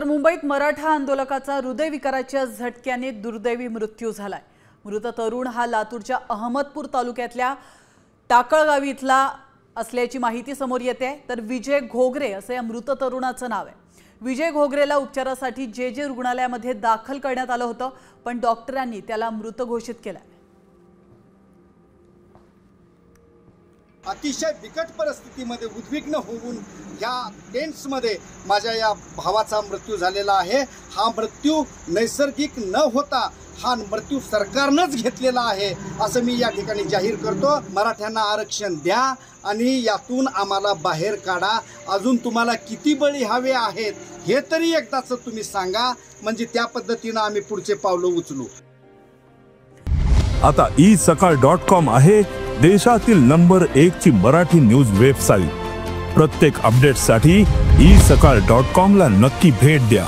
तर मुंबईत मराठा आंदोलकाचा हृदयविकाराच्या झटक्याने दुर्दैवी मृत्यू झालाय। मृत तरुण हा लातूरच्या अहमदपूर तालुक्यातल्या टाकळगावी इथला असल्याची माहिती समोर येते। तर विजय घोगरे असे या मृत तरुणाचं नाव आहे। विजय घोगरेला उपचारासाठी जे रुग्णालयामध्ये दाखल करण्यात आलं होतं, पण डॉक्टरांनी त्याला मृत घोषित केलं। अतिशय बिकट परिस्थितीमध्ये उद्विग्न होऊन या टेंट्समध्ये माझ्या या भावाचा मृत्यू झालेला आहे। हा मृत्यू नैसर्गिक न होता हा मृत्यू सरकारनंच घेतलेला आहे असं मी या ठिकाणी जाहीर करतो। मराठ्यांना आरक्षण द्या आणि यातून आम्हाला बाहेर काढा। अजून तुम्हाला किती बळी हवे आहेत हे तरी एकदाच तुम्ही सांगा, म्हणजे त्या पद्धतीने आम्ही पुढचे पावलं उचलू। आता isakal.com आहे देशातील नंबर 1 ची मराठी न्यूज वेबसाईट। प्रत्येक अपडेटसाठी isakal.com ला नक्की भेट द्या।